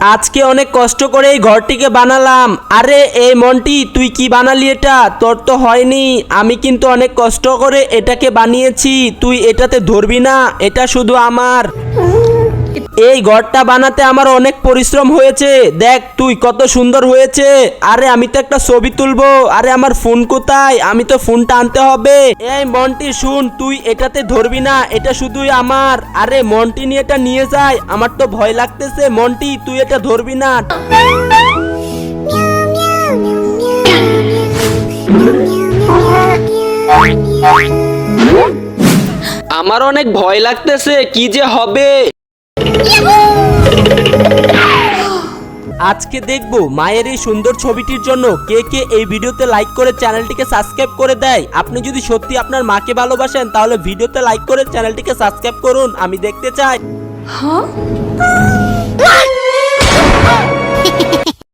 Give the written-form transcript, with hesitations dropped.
আজকে অনেক কষ্ট করে এই ঘরটিকে বানালাম। আরে এই মন্টি, তুই কি বানালি? এটা তোর তো হয়নি। আমি কিন্তু অনেক কষ্ট করে এটাকে বানিয়েছি, তুই এটাতে ধরবি না, এটা শুধু আমার। এই ঘরটা বানাতে আমার অনেক পরিশ্রম হয়েছে, দেখ তুই কত সুন্দর হয়েছে। আরে আমি তো একটা ছবি তুলবো। আরে আমার ফোন কোথায়? আমি তো ফোনটা আনতে হবে। এই মন্টি শুন, তুই এটাতে ধরবি না, এটা শুধুই আমার। আরে মন্টি নিয়ে এটা নিয়ে যায়, আমার তো ভয় লাগতেছে। মন্টি তুই এটা ধরবি না। আমার অনেক ভয় লাগতেছে, কি যে হবে। আজকে দেখবো মায়ের এই সুন্দর ছবিটির জন্য কে কে এই ভিডিওতে লাইক করে চ্যানেলটিকে সাবস্ক্রাইব করে দেয়। আপনি যদি সত্যি আপনার মাকে ভালোবাসেন তাহলে ভিডিওতে লাইক করে চ্যানেলটিকে সাবস্ক্রাইব করুন, আমি দেখতে চাই।